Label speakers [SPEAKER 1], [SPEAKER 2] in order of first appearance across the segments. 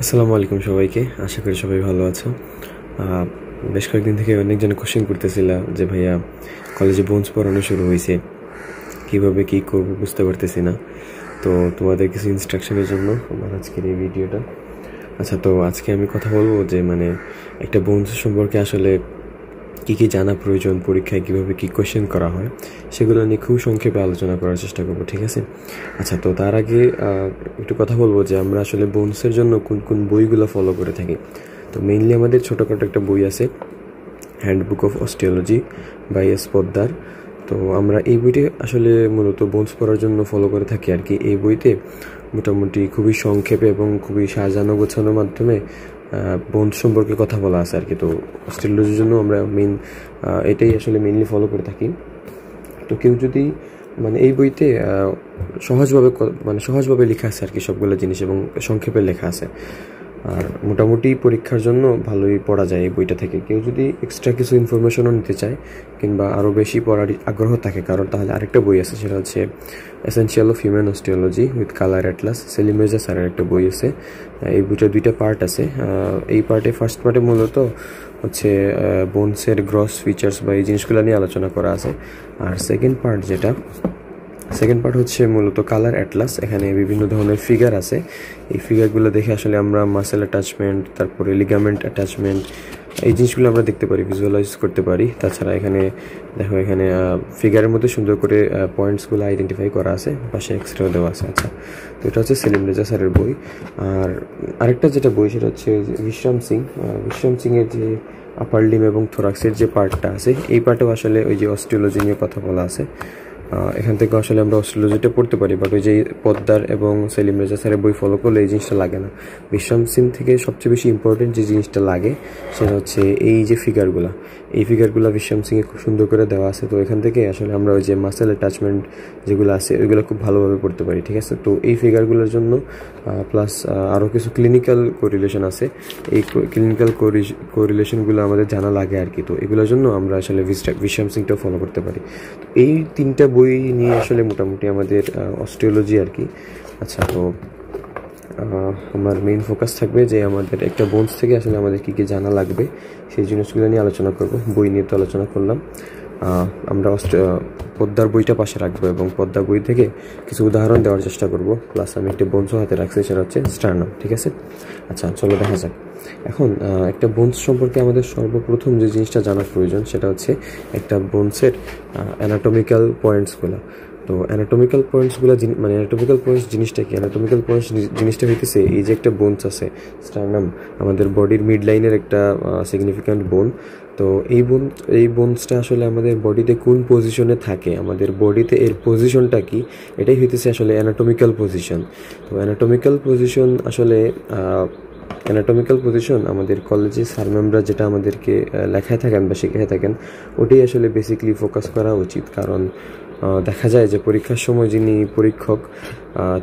[SPEAKER 1] আসসালামু আলাইকুম সবাইকে। আশা করি সবাই ভালো আছো। বেশ কয়েকদিন থেকে অনেকজন কোশ্চেন করতেছিল যে ভাইয়া কলেজে বোনস পড়ানো শুরু হয়েছে, কীভাবে কী করবো বুঝতে পারতেছি না। তো তোমাদের কিছু ইনস্ট্রাকশনের জন্য আমার আজকের এই ভিডিওটা। আচ্ছা, তো আজকে আমি কথা বলবো যে একটা বোনস সম্পর্কে আসলে কী কী জানা প্রয়োজন, পরীক্ষায় কীভাবে কী কোয়েশ্চেন করা হয় সেগুলো নিয়ে খুব সংক্ষেপে আলোচনা করার চেষ্টা করবো, ঠিক আছে? আচ্ছা, তো তার আগে একটু কথা বলবো যে আমরা আসলে বোনসের জন্য কোন কোন বইগুলো ফলো করে থাকি। তো মেইনলি আমাদের ছোটোখাটো একটা বই আছে, handbook of osteology by S Poddar. তো আমরা এই বইটি আসলে মূলত বোনস পড়ার জন্য ফলো করে থাকি আর কি। এই বইতে মোটামুটি খুবই সংক্ষেপে এবং খুবই সাজানো গোছানোর মাধ্যমে বোনস সম্পর্কে কথা বলা আছে আর কি। তো অস্ট্রেলিয়ার জন্য আমরা এটাই আসলে মেইনলি ফলো করে থাকি। তো কেউ যদি এই বইতে সহজভাবে লেখা আছে আর কি সবগুলো জিনিস, এবং সংক্ষেপে লেখা আছে। আর মোটামুটি পরীক্ষার জন্য ভালোই পড়া যায় এই বইটা থেকে। কেউ যদি এক্সট্রা কিছু ইনফরমেশনও নিতে চায় কিংবা আরও বেশি পড়ার আগ্রহ থাকে কারণ, তাহলে আরেকটা বই আছে, সেটা হচ্ছে essential of human osteology with colour atlas. Selim Reza স্যারের একটা বই আছে। এই বইটার দুইটা পার্ট আছে। এই ফার্স্ট পার্টে মূলত হচ্ছে বোনসের গ্রস ফিচার্স বা এই জিনিসগুলো নিয়ে আলোচনা করা আছে। আর সেকেন্ড পার্ট হচ্ছে মূলত কালার অ্যাটলাস। এখানে বিভিন্ন ধরনের ফিগার আছে। এই ফিগারগুলো দেখে আসলে আমরা মাসেল অ্যাটাচমেন্ট, তারপরে লিগামেন্ট অ্যাটাচমেন্ট, এই জিনিসগুলো আমরা দেখতে পারি, ভিজুয়ালাইজ করতে পারি। তাছাড়া এখানে ফিগারের মধ্যে সুন্দর করে পয়েন্টসগুলো আইডেন্টিফাই করা আছে, পাশে এক্সরেও দেওয়া আছে। আচ্ছা, তো এটা হচ্ছে সেলিম রেজা স্যারের বই। আর আরেকটা যেটা বই সেটা হচ্ছে বিশ্রাম সিংয়ের যে আপার লিম এবং থোরাক্সের যে পার্টটা আছে, এই পার্টেও আসলে ওই যে অস্টিওলজি নিয়ে কথা বলা আছে। এখান থেকে আসলে আমরা অস্ট্রেলিয়াটা পড়তে পারি, বাট ওই যে পোদ্দার এবং সেলিম রেজা স্যারের বই ফলো করলে এই জিনিসটা লাগে না। বিশ্রাম সিং থেকে সবচেয়ে বেশি ইম্পর্টেন্ট যে জিনিসটা লাগে সেটা হচ্ছে এই যে ফিগারগুলো বিশ্রাম সিংয়ে খুব সুন্দর করে দেওয়া আছে। তো এখান থেকে আসলে আমরা ওই যে মাসেল অ্যাটাচমেন্ট যেগুলো আছে ওইগুলো খুব ভালোভাবে পড়তে পারি, ঠিক আছে? তো এই ফিগারগুলোর জন্য প্লাস আরও কিছু ক্লিনিক্যাল কোরিলেশন আছে। এই ক্লিনিক্যাল কোরিলেশনগুলো আমাদের জানা লাগে আর কি। তো এগুলোর জন্য আমরা আসলে বিশ্রাম সিংটাও ফলো করতে পারি। তো এই তিনটা বই নিয়ে আসলে মোটামুটি আমাদের অস্ট্রিওলজি আর কি। আচ্ছা, তো আমার মেইন ফোকাস থাকবে যে আমাদের একটা বোনস থেকে আসলে আমাদের কী কী জানা লাগবে সেই জিনিসগুলো নিয়ে আলোচনা করব। বই নিয়ে তো আলোচনা করলাম। আমরা পদ্মার বইটা পাশে রাখবো এবং পদ্মার বই থেকে কিছু উদাহরণ দেওয়ার চেষ্টা করব। প্লাস আমি একটা বোনসও হাতে রাখছি, সেটা হচ্ছে স্টার্নাম, ঠিক আছে? আচ্ছা, চলো দেখা যাক। এখন একটা বোনস সম্পর্কে আমাদের সর্বপ্রথম যে জিনিসটা জানার প্রয়োজন সেটা হচ্ছে একটা বোনসের অ্যানাটমিক্যাল পয়েন্টসগুলো। তো অ্যানাটমিক্যাল পয়েন্টসগুলো অ্যানাটমিক্যাল পয়েন্টস জিনিসটা কি? অ্যানাটমিক্যাল পয়েন্টস জিনিসটা হইতেছে এই যে একটা বোনস আছে স্টার্নাম, আমাদের বডির মিড লাইনের একটা সিগনিফিক্যান্ট বোন। তো এই বোনসটা আসলে আমাদের বডিতে কোন পজিশনে থাকে, আমাদের বডিতে এর পজিশনটা কি, এটাই হইতেছে আসলে অ্যানাটমিক্যাল পজিশন। তো অ্যানাটমিক্যাল পজিশন আমাদের কলেজে স্যার ম্যামরা যেটা আমাদেরকে লেখায় থাকেন বা শিখে থাকেন, ওটাই আসলে বেসিক্যালি ফোকাস করা উচিত। কারণ দেখা যায় যে পরীক্ষার সময় যিনি পরীক্ষক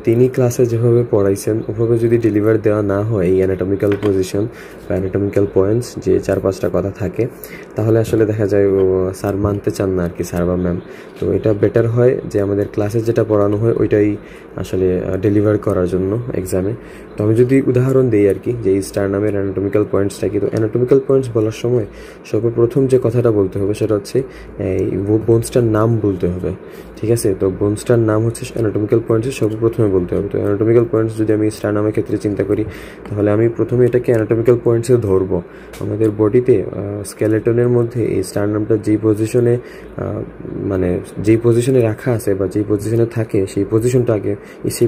[SPEAKER 1] তিনি ক্লাসে যেভাবে পড়াইছেন ওভাবে যদি ডেলিভার দেওয়া না হয় এই অ্যানাটমিক্যাল পজিশন বা অ্যানাটমিক্যাল পয়েন্টস যে 4-5টা কথা থাকে, তাহলে আসলে দেখা যায় স্যার মানতে চান না আর কি, স্যার বা ম্যাম। তো এটা বেটার হয় যে আমাদের ক্লাসে যেটা পড়ানো হয় ওইটাই আসলে ডেলিভার করার জন্য এক্সামে। তো আমি যদি উদাহরণ দিই আর কি, যে এই স্টারনামের অ্যানাটমিক্যাল পয়েন্টসটা কি। তো অ্যানাটমিক্যাল পয়েন্টস বলার সময় সর্বপ্রথম যে কথাটা বলতে হবে সেটা হচ্ছে এই বোনসটার নাম বলতে হবে, ঠিক আছে? তো বোনসটার নাম হচ্ছে অ্যানাটমিক্যাল পয়েন্টসের সর্বপ্রথমে বলতে হবে। তো অ্যানাটমিক্যাল পয়েন্টস যদি আমি স্টারনামের ক্ষেত্রে চিন্তা করি, তাহলে আমি প্রথমে এটাকে অ্যানাটমিক্যাল পয়েন্টসে ধরবো। আমাদের বডিতে স্কেলেটনের মধ্যে এই স্টারনামটা যেই পজিশনে রাখা আছে বা যেই পজিশনে থাকে সেই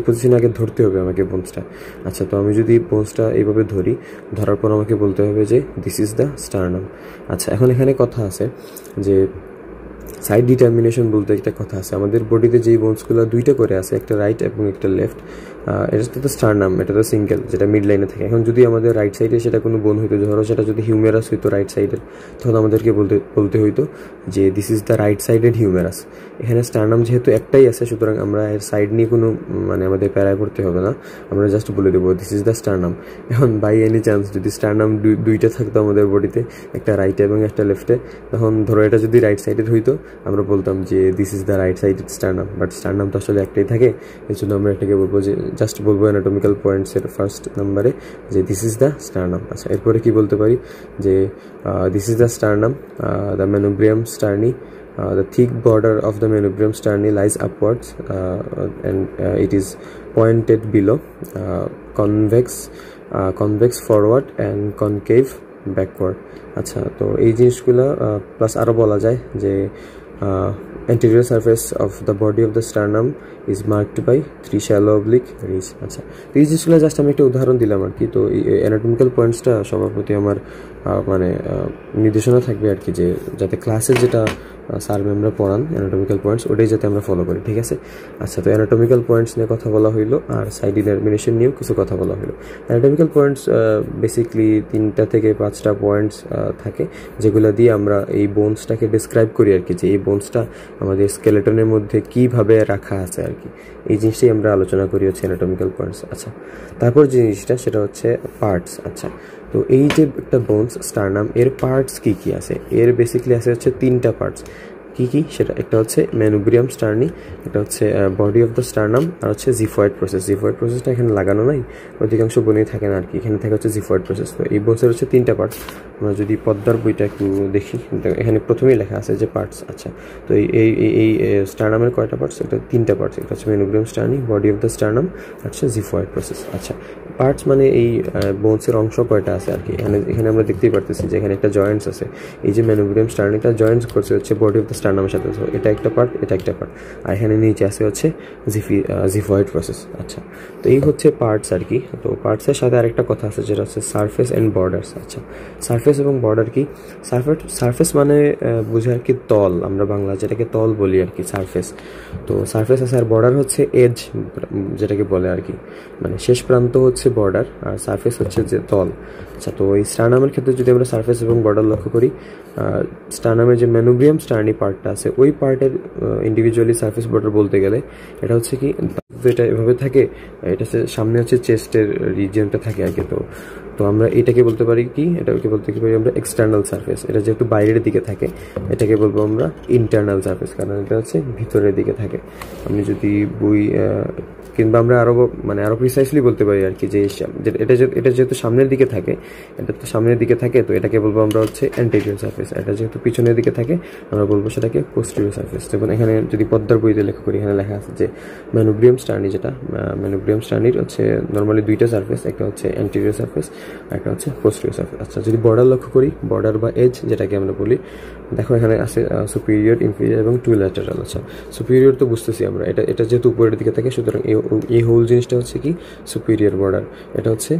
[SPEAKER 1] পজিশনে আগে ধরতে হবে আমাকে বোনসটা। আচ্ছা, তো আমি যদি বোনসটা এইভাবে ধরার পর আমাকে বলতে হবে যে দিস ইজ দ্য স্টারনাম। আচ্ছা, এখন এখানে কথা আছে যে সাইড ডিটারমিনেশন বলতে একটা কথা আছে। আমাদের বডিতে যেই বোনসগুলো দুইটা করে আছে, একটা রাইট এবং একটা লেফট, এটা তো স্টারনাম, এটা তো সিঙ্গেল যেটা মিড লাইনে থাকে। এখন যদি আমাদের রাইট সাইডে সেটা কোনো বোন হইতো, ধরো সেটা যদি হিউমেরাস হইতো রাইট সাইডের, তখন আমাদেরকে বলতে হইতো যে this is the right sided humerus. এখানে স্টারনাম যেহেতু একটাই আছে, সুতরাং আমরা এর সাইড নিয়ে কোনো আমাদের প্যারায় পড়তে হবে না, আমরা জাস্ট বলে দেবো দিস ইজ দ্য স্টারনাম। এখন বাই এনি চান্স যদি স্টারনাম দুইটা থাকতো আমাদের বডিতে, একটা রাইটে এবং একটা লেফটে, তখন ধরো এটা যদি রাইট সাইডের হইতো আমরা বলতাম যে this is the right sided sternum. But sternum তো আসলে একটাই থাকে, এই জন্য আমরা এটাকে বলবো যে জাস্ট বলবো অ্যানাটমিক্যাল পয়েন্টসের ফার্স্ট নাম্বারে যে দিস ইজ দ্য স্টার্নাম। আচ্ছা, এরপরে কি বলতে পারি যে this is the sternum, the manubrium sterni, the thick border of the manubrium sterni lies upwards and it is pointed below, convex forward and concave backward. আচ্ছা, তো এই জিনিসগুলো প্লাস আরও বলা যায় যে anterior surface of the body of the sternum is marked by 3 shallow oblique ridge. আচ্ছা, তো এই জিনিসগুলো জাস্ট আমি একটা উদাহরণ দিলাম আর কি। তো এই অ্যানাটমিক্যাল পয়েন্টসটা সবার প্রতি আমার মানে নির্দেশনা থাকবে আর কি, যে যাতে ক্লাসে যেটা স্যার ম্যামরা পড়ান অ্যানাটমিক্যাল পয়েন্টস ওটাই যাতে আমরা ফলো করি, ঠিক আছে। আচ্ছা, তো অ্যানাটমিক্যাল পয়েন্টস নিয়ে কথা বলা হইলো, আর সাইড ইনারমিনেশন নিয়েও কিছু কথা বলা হলো। অ্যানাটমিক্যাল পয়েন্টস বেসিকলি 3টা থেকে 5টা পয়েন্টস থাকে, যেগুলো দিয়ে আমরা এই বোনসটাকে ডিসক্রাইব করি আর কি, যে এই বোনসটা আমাদের স্কেলেটনের মধ্যে কীভাবে রাখা আছে আর কি, এই জিনিসটাই আমরা আলোচনা করি হচ্ছে অ্যানাটমিক্যাল পয়েন্টস। আচ্ছা, তারপর যে জিনিসটা সেটা হচ্ছে পার্টস। আচ্ছা, তো এই যে একটা বোনস স্টার্নাম এর পার্টস কী কী আছে, এর বেসিক্যালি আছে হচ্ছে 3টা পার্টস। কী কী সেটা, একটা হচ্ছে মেনুব্রিয়াম স্টার্নি, একটা হচ্ছে বডি অফ দ্য স্টার্নাম, আর হচ্ছে জিফয়েড প্রসেস। জিফয়েড প্রসেসটা এখানে লাগানো নাই, অধিকাংশ বনেই থাকে না আর কি, এখানে থাকে হচ্ছে জিফয়েড প্রসেস। তো এই বোনসের হচ্ছে 3টা পার্টস। আমরা যদি পদ্মার বইটা একটু দেখি, এখানে প্রথমেই লেখা আছে যে পার্টস। আচ্ছা, তো এই স্টার্নামের কয়টা পার্টস, এটা 3টা পার্টস। এটা হচ্ছে manubrium sterni, body of the sternum, আর হচ্ছে জিফয়েড প্রসেস। আচ্ছা, পার্টস মানে এই বোনসের অংশ কয়টা আছে আর কি। এখানে আমরা দেখতেই পারতেছি যে এখানে একটা জয়েন্টস আছে। এই যে মেনুব্রিয়াম স্টার্নিটা জয়েন্টস করছে হচ্ছে বডি অফ দ্য স্টার্নামের সাথে, তো এটা একটা পার্ট, এটা একটা পার্ট, আর এখানে নিচে আছে হচ্ছে জিফয়েড প্রসেস। আচ্ছা, তো এই হচ্ছে পার্টস আর কি। তো পার্টসের সাথে আরেকটা কথা আছে যেটা হচ্ছে সারফেস অ্যান্ড বর্ডার্স। আচ্ছা, সারফেস এবং বর্ডার কি? সারফেস মানে বোঝায় আর কি তল, আমরা বাংলা যেটাকে তল বলি আর কি, সারফেস। তো সারফেস আছে, আর বর্ডার হচ্ছে এজ যেটাকে বলে আর কি, মানে শেষ প্রান্ত হচ্ছে বর্ডার, আর সারফেস হচ্ছে যে তল। আচ্ছা, তো এই স্টার্নামের ক্ষেত্রে যদি আমরা সারফেস এবং বর্ডার লক্ষ্য করি, স্টার্নামের যে মেনুব্রিয়াম স্টার্নি পার্টটা আছে ওই পার্টের ইন্ডিভিজুয়ালি সারফেস বর্ডার বলতে গেলে এটা হচ্ছে কি, এটা এভাবে থাকে, এটা সামনে হচ্ছে চেস্টের রিজিয়নটা থাকে আর কি। তো আমরা এটাকে বলতে পারি কি, এটাকে বলতে পারি আমরা এক্সটার্নাল সারফেস। এটা যেহেতু বাইরের দিকে থাকে এটাকে বলবো আমরা ইন্টারনাল সারফেস, কারণ এটা হচ্ছে ভিতরের দিকে থাকে। আমি যদি বই কিংবা আমরা আরো প্রিসাইসলি বলতে পারি আর কি, যে এটা যেহেতু সামনের দিকে থাকে, এটা তো সামনের দিকে থাকে, তো এটাকে বলবো আমরা হচ্ছে অ্যান্টেরিয়র সারফেস। এটা যেহেতু পিছনের দিকে থাকে আমরা বলবো সেটাকে পোস্টেরিয়র সারফেস। যেমন এখানে যদি পদ্মার বইতে লেখা করি, এখানে লেখা আছে যে মেনুব্রিয়াম স্টার্নি, যেটা মেনুব্রিয়াম স্টার্নির হচ্ছে নর্মালি 2টা সারফেস, একটা হচ্ছে অ্যান্টেরিয়র সারফেস, একটা হচ্ছে পোস্টেরিয়র সারফেস। আচ্ছা, যদি বর্ডার লক্ষ্য করি, বর্ডার বা এজ যেটাকে আমরা বলি, দেখো এখানে আছে সুপিরিয়র, ইনফিরিয়র এবং টু ল্যাটারাল। আচ্ছা, সুপিরিয়র তো বুঝতেছি আমরা, এটা যেহেতু উপরের দিকে থাকে, সুতরাং এই হোল জিনিসটা হচ্ছে কি সুপিরিয়র বর্ডার, এটা হচ্ছে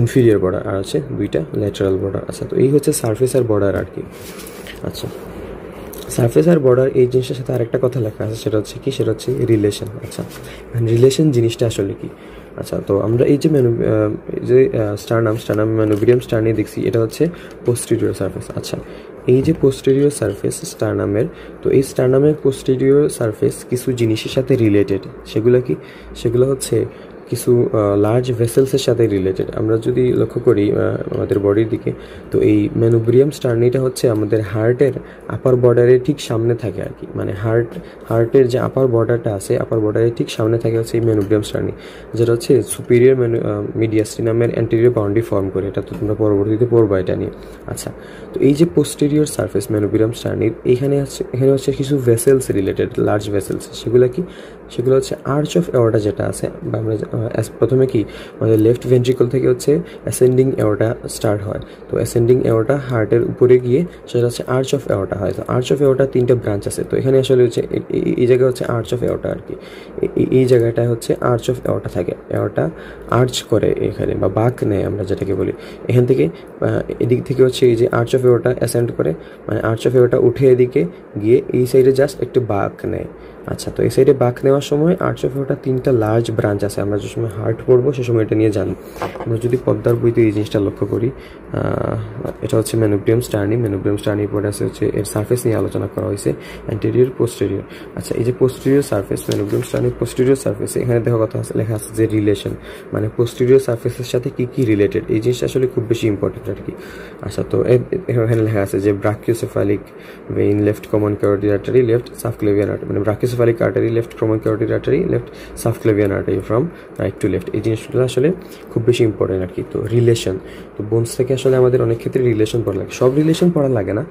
[SPEAKER 1] ইনফিরিয়র বর্ডার, আর হচ্ছে 2টা ল্যাটারাল বর্ডার। আচ্ছা, তো এই হচ্ছে সারফেস আর বর্ডার আর কি। আচ্ছা, সারফেস আর বর্ডার এই জিনিসটার সাথে আরেকটা কথা লেখা আছে, সেটা হচ্ছে কি, সেটা হচ্ছে রিলেশন। আচ্ছা, রিলেশন জিনিসটা আসলে কি? আচ্ছা, তো আমরা এই যে স্টার্নাম মেনুব্রিয়াম স্টার্নি দেখছি, এটা হচ্ছে পোস্টেরিয়র সারফেস। আচ্ছা, এই যে পোস্টেরিয়র সারফেস স্টার্নামের, তো এই স্টার্নামের পোস্টেরিয়র সারফেস কিছু জিনিসের সাথে রিলেটেড। সেগুলো হচ্ছে কিছু লার্জ ভেসেলসের সাথে রিলেটেড। আমরা যদি লক্ষ্য করি আমাদের বডির দিকে, তো এই মেনুব্রিয়াম স্টার্নিটা হচ্ছে আমাদের হার্টের আপার বর্ডারের ঠিক সামনে থাকে আর কি, মানে হার্টের যে আপার বর্ডারটা আছে, আপার বর্ডারের ঠিক সামনে থাকে হচ্ছে এই মেনুব্রিয়াম স্টার্নি, যেটা হচ্ছে সুপিরিয়র মিডিয়াস্টিনামের অ্যান্টেরিয়র বাউন্ডারি ফর্ম করে। এটা তো তোমরা পরবর্তীতে পড়বা এটা নিয়ে। আচ্ছা, তো এই যে পোস্টেরিয়র সারফেস মেনুব্রিয়াম স্টার্নির, এখানে হচ্ছে কিছু ভেসেলস রিলেটেড, লার্জ ভেসেলস। সেগুলো হচ্ছে আর্চ অফ এওর্টা যেটা আছে, বা আমরা প্রথমে কি আমাদের লেফট ভেন্ট্রিকল থেকে হচ্ছে অ্যাসেন্ডিং এওর্টা স্টার্ট হয়। তো অ্যাসেন্ডিং এওর্টা হার্টের উপরে গিয়ে সেটা হচ্ছে আর্চ অফ এওর্টা হয়। তো আর্চ অফ এওর্টা 3টা ব্রাঞ্চ আছে। তো এখানে আসলে হচ্ছে এই জায়গায় হচ্ছে আর্চ অফ এওর্টা আর কি, এই জায়গাটায় হচ্ছে আর্চ অফ এওর্টা থাকে। এওর্টা আর্চ করে এখানে, বা বাঁক নেয় আমরা যেটাকে বলি। এখান থেকে এদিক থেকে হচ্ছে এই যে আর্চ অফ এওর্টা অ্যাসেন্ড করে, মানে আর্চ অফ এওর্টা উঠে এদিকে গিয়ে এই সাইডে জাস্ট একটু বাঁক নেয়। আচ্ছা, তো এই সাইডে বাঁক নেওয়ার সময় আর্চ অফ এওর্টা 3টা লার্জ ব্রাঞ্চ আছে। আমরা যে সময় হার্ট পড়বো সে সময় এটা নিয়ে জানবো। আমরা যদি পদ্মার বইতে এই জিনিসটা লক্ষ্য করি, এটা হচ্ছে মেনুব্রিয়াম স্টার্নি পরে আছে হচ্ছে এর সারফেস নিয়ে আলোচনা করা হয়েছে, অ্যান্টেরিয়র পোস্টেরিয়র। আচ্ছা, এই যে পোস্টেরিয়র সারফেস, মেনুব্রিয়াম স্টার্নির পোস্টেরিয়র সারফেসে এখানে দেখো কথা লেখা আছে যে রিলেশন, মানে পোস্টেরিয়র সারফেসের সাথে কি রিলেটেড, এই জিনিসটা আসলে খুব বেশি ইম্পর্টেন্ট আর কি। আচ্ছা, তো এখানে লেখা আছে যে brachiocephalic vein, left common carotid artery, left subclavian artery, মানে brachiocephalic mesocephalic artery, left common carotid artery, left subclavian artery from right to left. এই জিনিসগুলো আসলে খুব বেশি ইম্পর্টেন্ট আর কি। তো রিলেশন, তো বোনস থেকে আসলে আমাদের অনেক ক্ষেত্রে রিলেশন পড়া লাগে, সব রিলেশন পড়া লাগে না,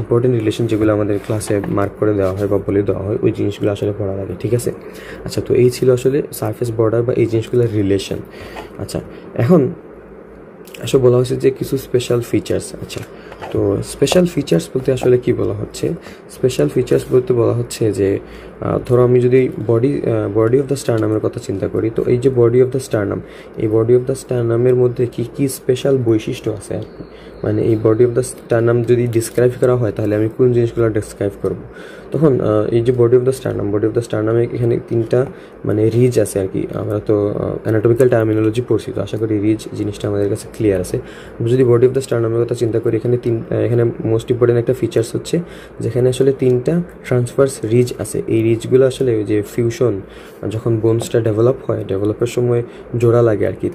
[SPEAKER 1] ইম্পর্টেন্ট রিলেশন যেগুলো আমাদের ক্লাসে মার্ক করে দেওয়া হয় বা বলে দেওয়া হয় ওই জিনিসগুলো আসলে পড়া লাগে, ঠিক আছে। আচ্ছা, তো এই ছিল আসলে সারফেস বর্ডার বা এই জিনিসগুলোর রিলেশন। আচ্ছা, এখন আসলে বলা হচ্ছে যে কিছু স্পেশাল ফিচার্স। আচ্ছা, তো স্পেশাল ফিচার্স বলতে আসলে কি বলা হচ্ছে? স্পেশাল ফিচার্স বলতে বলা হচ্ছে যে ধরো আমি যদি বডি অফ দ্য স্টারনামের কথা চিন্তা করি, তো এই যে বডি অফ দ্য স্টারনাম, এই বডি অফ দ্য স্টারনামের মধ্যে কি কি স্পেশাল বৈশিষ্ট্য আছে আর কি, মানে এই বডি অফ দ্য স্টারনাম যদি ডিসক্রাইব করা হয় তাহলে আমি কোন জিনিসগুলো ডিসক্রাইব করব? তখন এই যে বডি অফ দ্য স্টারনামে এখানে তিনটা মানে রিজ আছে আর কি। আমরা তো অ্যানাটমিক্যাল টার্মিনোলজি পড়ছি, তো আশা করি রিজ জিনিসটা আমাদের কাছে ক্লিয়ার আছে। আমরা যদি বডি অফ দ্য স্টারনামের কথা চিন্তা করি, এখানে মোস্ট ইম্পর্টেন্ট একটা ফিচার্স হচ্ছে যেখানে আসলে তিনটা ট্রান্সভার্স রিজ আছে। এই রিজগুলো আসলে ওই যে ফিউশন, যখন বোনসটা ডেভেলপের সময় জোড়া লাগে আর কি,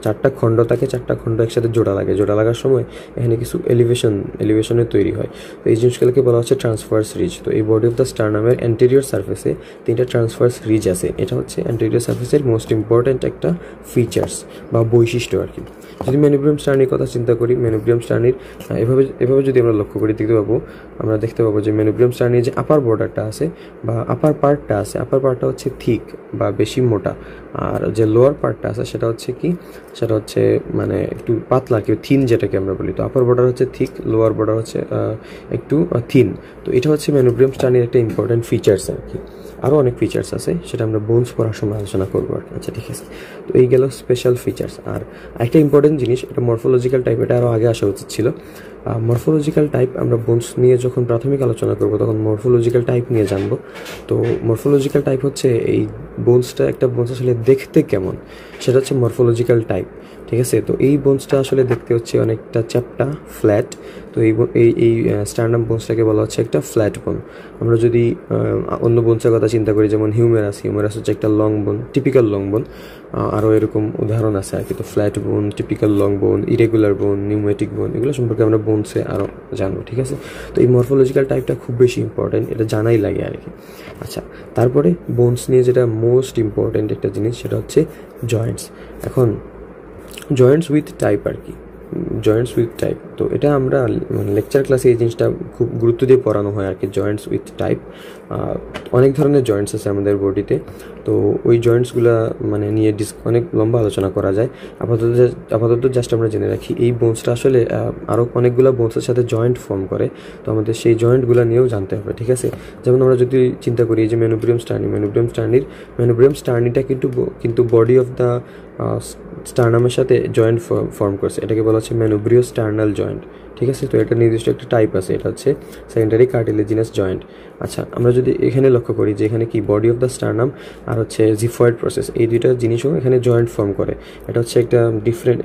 [SPEAKER 1] চারটা খণ্ড থাকে, চারটা খণ্ড একসাথে জোড়া লাগার সময় এখানে কিছু এলিভেশনের তৈরি হয়। তো এই জিনিসগুলোকে বলা হচ্ছে ট্রান্সভার্স রিজ। তো এই বডি অফ দ্য স্টারনামের অ্যান্টেরিয়র সার্ফেসে তিনটা ট্রান্সভার্স রিজ আছে। এটা হচ্ছে অ্যান্টেরিয়র সার্ফেসের মোস্ট ইম্পর্ট্যান্ট একটা ফিচার্স বা বৈশিষ্ট্য আর কি। যদি ম্যানোব্রিয়াম স্টার্নির কথা চিন্তা করি, ম্যানোব্রিয়াম স্টার্নির এভাবে যদি আমরা লক্ষ্য করি আমরা দেখতে পাবো যে ম্যানোব্রিয়াম স্টার্নির যে আপার বর্ডারটা আছে বা আপার পার্টটা হচ্ছে থিক বা বেশি মোটা, আর যে লোয়ার পার্টটা আছে সেটা হচ্ছে মানে একটু পাতলা, কেউ থিন যেটাকে আমরা বলি। তো আপার বর্ডার হচ্ছে থিক, লোয়ার বর্ডার হচ্ছে একটু থিন। তো এটা হচ্ছে ম্যানোব্রিয়াম স্টার্নির একটা ইম্পর্টেন্ট ফিচার্স আর কি। আরও অনেক ফিচার্স আছে, সেটা আমরা বোনস পড়ার সময় আলোচনা করবো আর কি। আচ্ছা, ঠিক আছে। তো এই গেল স্পেশাল ফিচার্স। আর একটা ইম্পর্টেন্ট জিনিস, এটা মরফোলজিক্যাল টাইপ, এটা আরও আগে আসা উচিত ছিল। মরফোলজিক্যাল টাইপ আমরা বোনস নিয়ে যখন প্রাথমিক আলোচনা করবো তখন মরফোলজিক্যাল টাইপ নিয়ে জানবো। তো মরফোলজিক্যাল টাইপ হচ্ছে এই একটা বোনস আসলে দেখতে কেমন, সেটা হচ্ছে মরফোলজিক্যাল টাইপ, ঠিক আছে। তো এই বোনসটা আসলে দেখতে হচ্ছে অনেকটা চ্যাপ্টা, ফ্ল্যাট। তো এই স্টারনাম বোনসটাকে বলা হচ্ছে একটা ফ্ল্যাট বোন। আমরা যদি অন্য বোনসের কথা চিন্তা করি, যেমন হিউমেরাস হচ্ছে একটা লং বোন, টিপিক্যাল লং বোন, আরও এরকম উদাহরণ আছে আর কি। তো ফ্ল্যাট বোন, টিপিক্যাল লং বোন, ইরেগুলার বোন, নিউমেটিক বোন, এগুলো সম্পর্কে আমরা বোনসে আরও জানবো, ঠিক আছে। তো এই মরফোলজিক্যাল টাইপটা খুব বেশি ইম্পর্টেন্ট, এটা জানাই লাগে আর কি। আচ্ছা, তারপরে বোনস নিয়ে যেটা মোস্ট ইম্পর্টেন্ট একটা জিনিস, সেটা হচ্ছে জয়েন্টস। এখন জয়েন্টস উইথ টাইপ আর কি, তো এটা আমরা লেকচার ক্লাসে এই জিনিসটা খুব গুরুত্ব দিয়ে পড়ানো হয় আর কি, জয়েন্টস উইথ টাইপ। অনেক ধরনের জয়েন্টস আছে আমাদের বডিতে, তো ওই জয়েন্টসগুলো মানে নিয়ে অনেক লম্বা আলোচনা করা যায়। আপাতত জাস্ট আমরা জেনে রাখি এই বোনসটা আসলে আরও অনেকগুলো বোনসের সাথে জয়েন্ট ফর্ম করে, তো আমাদের সেই জয়েন্টগুলো নিয়েও জানতে হবে, ঠিক আছে। যেমন আমরা যদি চিন্তা করি যে ম্যানোব্রিয়াম স্টার্নিটা কিন্তু বডি অফ দ্য স্টারনামের সাথে জয়েন্ট ফর্ম করছে, এটাকে বলা হচ্ছে ম্যানোব্রিও স্টার্নাল জয়েন্ট, ঠিক আছে। তো এটা নির্দিষ্ট একটা টাইপ আছে, এটা হচ্ছে সেকেন্ডারি কার্টিলেজিনাস জয়েন্ট। আচ্ছা, আমরা যদি এখানে লক্ষ্য করি যে এখানে কি বডি অফ দ্য স্টারনাম আর হচ্ছে জিফয়েড প্রসেস, এই দুইটা জিনিসও এখানে জয়েন্ট ফর্ম করে। এটা হচ্ছে একটা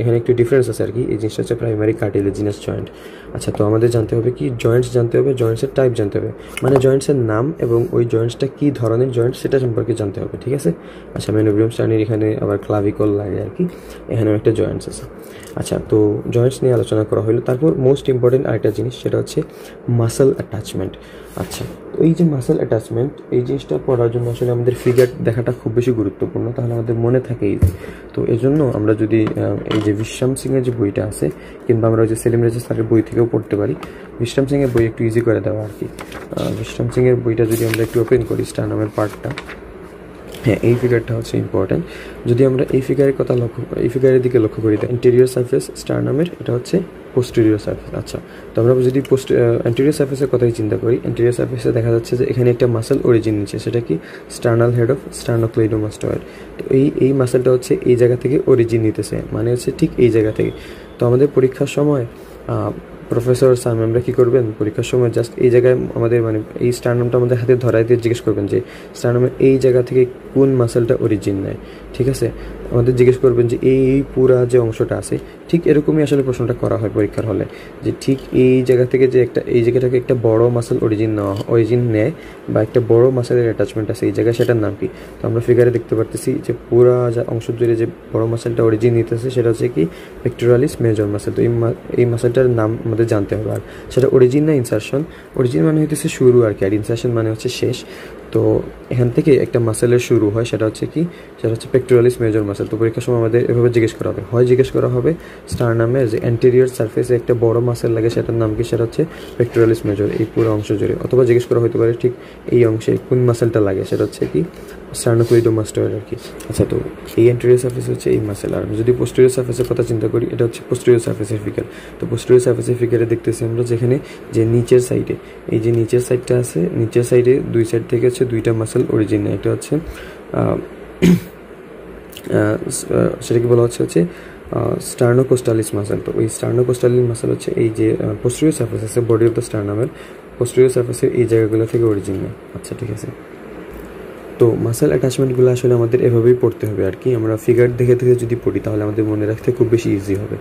[SPEAKER 1] এখানে একটু ডিফারেন্স আছে আর কি। এই জিনিসটা হচ্ছে প্রাইমারি কার্টিলেজিনাস জয়েন্ট। আচ্ছা, তো আমাদের জানতে হবে কি, জয়েন্টস জানতে হবে, জয়েন্টসের টাইপ জানতে হবে, মানে জয়েন্টসের নাম এবং ওই জয়েন্টসটা কী ধরনের জয়েন্ট সেটা সম্পর্কে জানতে হবে, ঠিক আছে। আচ্ছা, ম্যানোব্রিয়াম স্টার্নির এখানে আবার ক্লাভিকল লাগে আর কি, এখানেও একটা জয়েন্টস আছে। আচ্ছা, তো জয়েন্টস নিয়ে আলোচনা করা হলো। তারপর মোস্ট ইম্পর্টেন্ট আরেকটা জিনিস, সেটা হচ্ছে মাসল অ্যাটাচমেন্ট। আচ্ছা, তো এই যে মাসল অ্যাটাচমেন্ট, এই জিনিসটা পড়ার জন্য আসলে আমাদের ফিগার দেখাটা খুব বেশি গুরুত্বপূর্ণ, তাহলে আমাদের মনে থাকে ইজি। তো এজন্য আমরা যদি এই যে বিশ্রাম সিংয়ের যে বইটা আছে, কিংবা আমরা ওই যে সেলিম রেজা স্যারের বই থেকেও পড়তে পারি, বিশ্রাম সিংয়ের বই একটু ইজি করে দেওয়া আর কি। বিশ্রাম সিংয়ের বইটা যদি আমরা একটু ওপেন করি, স্টারনামের পার্টটা, হ্যাঁ, এই ফিগারটা হচ্ছে ইম্পর্টেন্ট। যদি আমরা এই ফিগারের দিকে লক্ষ্য করি, ইন্টেরিয়র সারফেস স্টারনামের, এটা হচ্ছে পোস্টেরিয়র সারফেস। আচ্ছা, তো আমরা যদি অ্যান্টেরিয়র সারফেসের কথাই চিন্তা করি, অ্যান্টেরিয়র সারফেসে দেখা যাচ্ছে যে এখানে একটা মাসেল অরিজিন নিচ্ছে, সেটা কি স্টার্নাল হেড অফ স্টার্নোক্লেইডোমাস্টয়েড। তো এই মাসেলটা হচ্ছে এই জায়গা থেকে অরিজিন নিতেছে, মানে হচ্ছে ঠিক এই জায়গা থেকে। তো আমাদের পরীক্ষার সময় প্রফেসর স্যার ম্যামরা কী করবেন, পরীক্ষার সময় জাস্ট এই জায়গায় আমাদের মানে এই স্টারনামটা আমাদের হাতে ধরাই দিয়ে জিজ্ঞেস করবেন যে স্টারনামের এই জায়গা থেকে কোন মাসেলটা অরিজিন নেয়, ঠিক আছে। আমাদের জিজ্ঞেস করবেন যে এই পুরা যে অংশটা আছে, ঠিক এরকমই আসলে প্রশ্নটা করা হয় পরীক্ষার হলে, যে ঠিক এই জায়গা থেকে যে এই জায়গাটাকে একটা বড় মাসেল অরিজিন নেয় বা একটা বড় মাসেলের অ্যাটাচমেন্ট আছে এই জায়গায়, সেটার নাম কি। তো আমরা ফিগারে দেখতে পারতেছি যে পুরা অংশ জুড়ে যে বড় মাসেলটা অরিজিন নিতেছে সেটা হচ্ছে কি পেক্টোরালিস মেজর মাসেল। তো এই মাসেলটার নাম আমাদের জানতে হবে। আর সেটা অরিজিন না ইনসারশন, অরিজিন মানে হইতেছে শুরু আর কি, আর ইনসারশন মানে হচ্ছে শেষ। তো এখান থেকে একটা মাসেলের শুরু হয়, সেটা হচ্ছে পেক্টোরালিস মেজর মাসেল। তো পরীক্ষার সময় আমাদের এভাবে জিজ্ঞেস করা হবে, জিজ্ঞেস করা হবে স্টারনামের যে অ্যান্টেরিয়র সারফেসে একটা বড় মাসেল লাগে সেটার নাম কি, সেটা হচ্ছে পেক্টোরালিস মেজর, এই পুরো অংশ জুড়ে। অথবা জিজ্ঞেস করা হতে পারে ঠিক এই অংশে কোন মাসেলটা লাগে, সেটা হচ্ছে কি স্টার্নোক্লিডোমাস্টয়েড আর কি। আচ্ছা, তো এই অ্যান্টেরিয়র সারফেস হচ্ছে এই মাসেল। আর যদি পোস্টেরিয়র সারফেসের কথা চিন্তা করি, এটা হচ্ছে পোস্টেরিয়র সারফেসের ফিগার। তো পোস্টেরিয়র সারফেসের ফিগারে দেখতেছি আমরা যেখানে যে নিচের সাইডে, এই যে নিচের সাইডটা আছে, নিচের সাইডে দুই সাইড থেকে হচ্ছে দুইটা মাসেল অরিজিন, একটা হচ্ছে সেটাকে বলা হচ্ছে স্টার্নোকোস্টালিস মাসেল। তো ওই স্টার্নোকোস্টালিস মাসেল হচ্ছে এই যে পোস্টেরিয়র সারফেস আছে বডি অফ দ্য স্টারনামের পোস্টেরিয়র সারফেসের এই জায়গাগুলো থেকে অরিজিন নেয়। আচ্ছা, ঠিক আছে। তো মাসেল অ্যাটাচমেন্টগুলো আসলে আমাদের এভাবেই পড়তে হবে আর কি। আমরা ফিগার দেখে দেখে যদি পড়ি তাহলে আমাদের মনে রাখতে খুব বেশি ইজি হবে।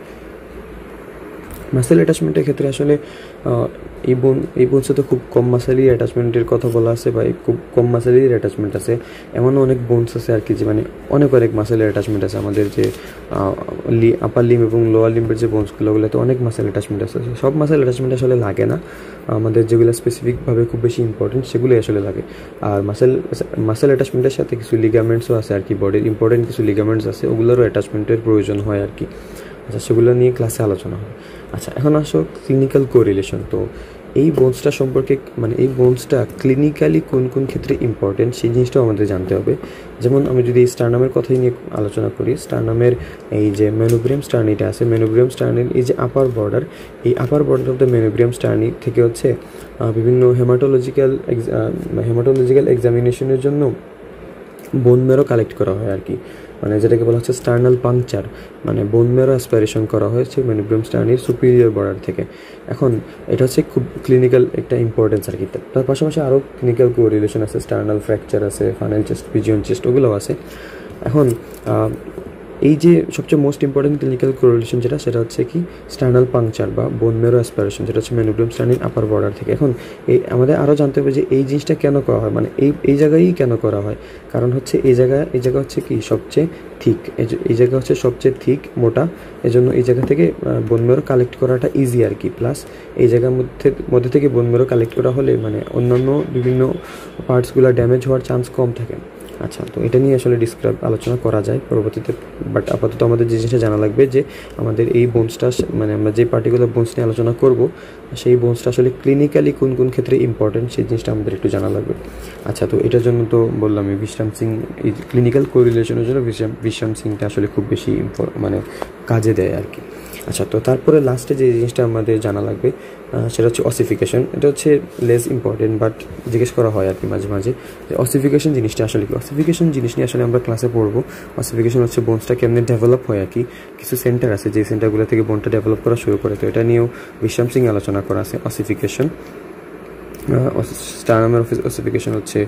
[SPEAKER 1] মাসেল অ্যাটাচমেন্টের ক্ষেত্রে আসলে এই বোনসে তো খুব কম মাসেলই অ্যাটাচমেন্টের কথা বলা আছে, বা খুব কম মাসেলই অ্যাটাচমেন্ট আছে। এমনও অনেক বোনস আছে আর কি, যে মানে অনেক মাসেলের অ্যাটাচমেন্ট আছে। আমাদের যে আপার লিম এবং লোয়ার লিম্বের যে বোনসগুলো, ওগুলোতে অনেক মাসেল অ্যাটাচমেন্ট আছে। সব মাসেল অ্যাটাচমেন্ট আসলে লাগে না, আমাদের যেগুলো স্পেসিফিকভাবে খুব বেশি ইম্পর্টেন্ট সেগুলোই আসলে লাগে। আর মাসেল অ্যাটাচমেন্টের সাথে কিছু লিগামেন্টসও আছে আর কি, বডির ইম্পর্টেন্ট কিছু লিগামেন্টস আছে, ওগুলোরও অ্যাটাচমেন্টের প্রয়োজন হয় আর কি। আচ্ছা, সেগুলো নিয়ে ক্লাসে আলোচনা হয়। আচ্ছা, এখন আসো ক্লিনিক্যাল কোরিলেশন। তো এই বোনসটা সম্পর্কে, মানে এই বোনসটা ক্লিনিক্যালি কোন কোন ক্ষেত্রে ইম্পর্টেন্ট সেই জিনিসটাও আমাদের জানতে হবে। যেমন আমি যদি স্টারনামের কথাই নিয়ে আলোচনা করি, স্টারনামের এই যে মেনোব্রিয়াম স্টার্নিটা আছে, মেনোব্রিয়াম স্টার্নির এই যে আপার বর্ডার, এই upper border of the manubrium sterni থেকে হচ্ছে বিভিন্ন হেমাটোলজিক্যাল এক্সামিনেশনের জন্য বোন ম্যারো কালেক্ট করা হয় আর কি, মানে যেটাকে বলা হচ্ছে স্টার্নাল পাংচার, মানে বোন ম্যারো অ্যাসপাইরেশন করা হয়েছে মেনোব্রিয়াম স্টার্নির সুপিরিয়র বর্ডার থেকে। এখন এটা হচ্ছে খুব ক্লিনিক্যাল একটা ইম্পর্টেন্স আর কি। তার পাশাপাশি আরও ক্লিনিক্যাল কোরিলেশন আছে, স্টার্নাল ফ্র্যাকচার আছে, ফানেল চেস্ট, পিজিয়ন চেস্ট, ওগুলোও আছে। এখন এই যে সবচেয়ে মোস্ট ইম্পর্টেন্ট ক্লিনিক্যাল কোরিলেশন সেটা হচ্ছে কি স্টার্নাল পাংচার বা বোন ম্যারো অ্যাসপাইরেশন, যেটা হচ্ছে মেনোব্রিয়াম স্টার্নির আপার বর্ডার থেকে। এখন আমাদের আরও জানতে হবে যে এই জিনিসটা কেন করা হয়, মানে এই জায়গায়ই কেন করা হয়। কারণ হচ্ছে এই জায়গা হচ্ছে কি সবচেয়ে থিক, এই জায়গা হচ্ছে সবচেয়ে থিক, মোটা, এজন্য এই জায়গা থেকে বোন ম্যারো কালেক্ট করাটা ইজি আর কি। প্লাস এই জায়গার মধ্যে থেকে বোন ম্যারো কালেক্ট করা হলে মানে অন্যান্য বিভিন্ন পার্টসগুলো ড্যামেজ হওয়ার চান্স কম থাকে। আচ্ছা, তো এটা নিয়ে আসলে আলোচনা করা যায় পরবর্তীতে, বাট আপাতত আমাদের যে জিনিসটা জানা লাগবে যে আমাদের এই বোনসটা, মানে আমরা যে পার্টিকুলার বোনস নিয়ে আলোচনা করব সেই বোনসটা আসলে ক্লিনিক্যালি কোন কোন ক্ষেত্রে ইম্পর্টেন্ট সেই জিনিসটা আমাদের একটু জানা লাগবে। আচ্ছা, তো এটার জন্য তো বললাম বিশ্রাম সিং, এই ক্লিনিক্যাল কোরিলেশনের জন্য বিশ্রাম সিংটা আসলে খুব বেশি মানে কাজে দেয় আর কি। আচ্ছা, তো তারপরে লাস্টে যে জিনিসটা আমাদের জানা লাগবে সেটা হচ্ছে অসিফিকেশন। এটা হচ্ছে লেস ইম্পর্টেন্ট, বাট জিজ্ঞেস করা হয় আর কি মাঝে মাঝে যে অসিফিকেশন জিনিসটা আসলে কি। অসিফিকেশন জিনিস নিয়ে আসলে আমরা ক্লাসে পড়বো। অসিফিকেশন হচ্ছে বোনসটা কেমনে ডেভেলপ হয় আর কি। কিছু সেন্টার আছে যে সেন্টারগুলো থেকে বোনটা ডেভেলপ করা শুরু করে, তো এটা নিয়েও বিশ্রাম সিং আলোচনা করা আছে। অসিফিকেশন, স্টারনামের অসিফিকেশন হচ্ছে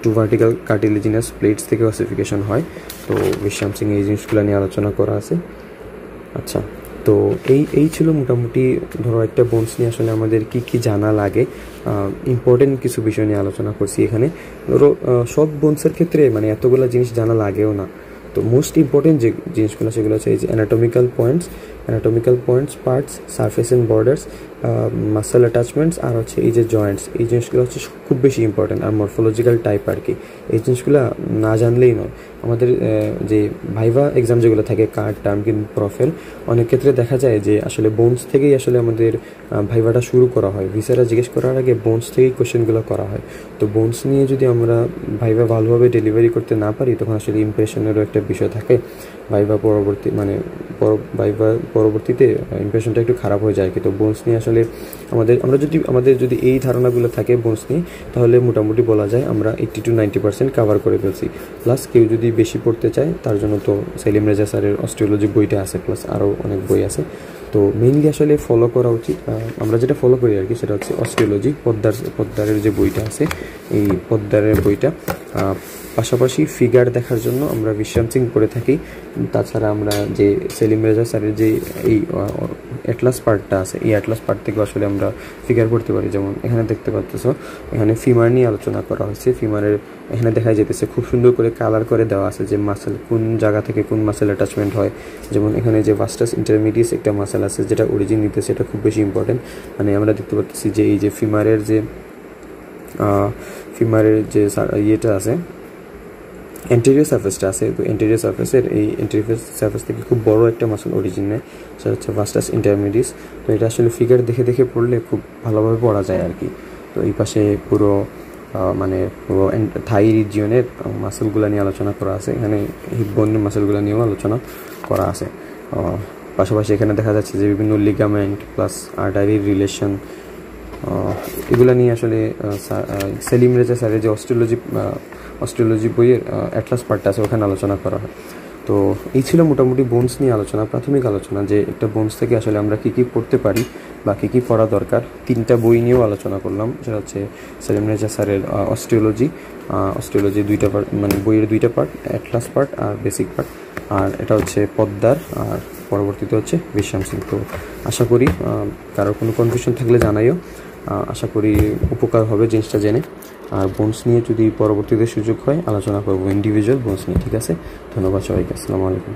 [SPEAKER 1] টু ভার্টিক্যাল কার্টিলেজিনাস প্লেটস থেকে অসিফিকেশন হয়। তো বিশ্রাম সিং এই জিনিসগুলো নিয়ে আলোচনা করা আছে। আচ্ছা, তো এই ছিল মোটামুটি ধরো একটা বোনস নিয়ে আসলে আমাদের কি জানা লাগে, ইম্পর্টেন্ট কিছু বিষয় নিয়ে আলোচনা করছি এখানে। ধরো সব বোনসের ক্ষেত্রে মানে এতগুলো জিনিস জানা লাগেও না। তো মোস্ট ইম্পর্টেন্ট যে জিনিসগুলো সেগুলো হচ্ছে এই যে anatomical points, parts, surface and borders, muscle attachments, আর হচ্ছে এই যে জয়েন্টস, এই জিনিসগুলো হচ্ছে খুব বেশি ইম্পর্টেন্ট। আর মরফোলজিক্যাল টাইপ আর কি, এই জিনিসগুলো না জানলেই নয়। আমাদের যে ভাইভা এক্সাম যেগুলো থাকে কার্ড, টার্ম কিন্তু প্রফেল, অনেক ক্ষেত্রে দেখা যায় যে আসলে বোনস থেকেই আসলে আমাদের ভাইভাটা শুরু করা হয়। ভিসারা জিজ্ঞেস করার আগে বোনস থেকেই কোশ্চেনগুলো করা হয়। তো বোনস নিয়ে যদি আমরা ভাইভা ভালোভাবে ডেলিভারি করতে না পারি তখন আসলে ইমপ্রেশনেরও একটা বিষয় থাকে। ভাইভা পরবর্তীতে ইমপ্রেশনটা একটু খারাপ হয়ে যায়। কিন্তু বোনস নিয়ে আসলে আমাদের যদি এই ধারণাগুলো থাকে বোনস নিয়ে, তাহলে মোটামুটি বলা যায় আমরা 80 to 90% কাভার করে ফেলছি। প্লাস কেউ যদি বেশি পড়তে চায় তার জন্য তো সেলিম রেজা স্যারের অস্টিওলজি বইটা আছে, প্লাস আরও অনেক বই আছে। তো মেইনলি আসলে ফলো করা উচিত, আমরা যেটা ফলো করি আর কি সেটা হচ্ছে অস্টিওলজি, পদ্মারের যে বইটা আছে এই পদ্মারের বইটা। পাশাপাশি ফিগার দেখার জন্য আমরা বিশ্রাম সিং পড়ে থাকি। তাছাড়া আমরা যে সেলিম রেজা স্যারের যে এই অ্যাটলাস পার্টটা আছে, এই অ্যাটলাস পার্ট থেকে আসলে আমরা ফিগার করতে পারি। যেমন এখানে দেখতে পাচ্ছ, এখানে ফিমার নিয়ে আলোচনা করা হয়েছে। ফিমারের এখানে দেখা যেতেছে খুব সুন্দর করে কালার করে দেওয়া আছে যে মাসেল কোন জায়গা থেকে কোন মাসেল অ্যাটাচমেন্ট হয়। যেমন এখানে যে ভাস্টাস ইন্টারমিডিয়াস একটা মাসেল আছে যেটা অরিজিন নিতেছে, এটা খুব বেশি ইম্পর্টেন্ট। মানে আমরা দেখতে পাচ্ছি যে এই যে ফিমারের ফিমারের যে ইয়েটা আছে, এন্টেরিয়র সার্ফেসটা আছে, তো এন্টেরিয়র সার্ফেসের এই এন্টেরিয়র সার্ফেস থেকে খুব বড় একটা মাসল অরিজিন নেয়, সেটা হচ্ছে ভাস্টাস ইন্টারমিডিস। তো এটা আসলে ফিগার দেখে দেখে পড়লে খুব ভালোভাবে পড়া যায় আর কি। তো এই পাশে পুরো মানে পুরো থাই রিজিয়নের মাসেলগুলো নিয়ে আলোচনা করা আছে, এখানে হিপ বোনের মাসেলগুলো নিয়েও আলোচনা করা আছে। পাশাপাশি এখানে দেখা যাচ্ছে যে বিভিন্ন লিগামেন্ট প্লাস আর্টারির রিলেশন, এগুলো নিয়ে আসলে সেলিম রেজা স্যারের যে অস্ট্রিওলজি বইয়ের অ্যাটলাস পার্টটা আছে ওখানে আলোচনা করা হয়। তো এই ছিল মোটামুটি বোনস নিয়ে আলোচনা, প্রাথমিক আলোচনা, যে একটা বোনস থেকে আসলে আমরা কী কী পড়তে পারি বা কী কী পড়া দরকার। 3টা বই নিয়েও আলোচনা করলাম, সেটা হচ্ছে সেলিম রেজা স্যারের অস্ট্রিওলজি 2টা পার্ট, মানে বইয়ের 2টা পার্ট, অ্যাটলাস পার্ট আর বেসিক পার্ট, আর এটা হচ্ছে পদ্মার, আর পরবর্তীতে হচ্ছে বিশ্বাম সিং। তো আশা করি কারোর কোনো কনফিউশন থাকলে জানাইও, আশা করি উপকার হবে জিনিসটা জেনে। আর বোনস নিয়ে যদি পরবর্তীতে সুযোগ হয় আলোচনা করবো, ইন্ডিভিজুয়াল বোনস নিয়ে। ঠিক আছে, ধন্যবাদ সবাইকে, আসসালামু আলাইকুম।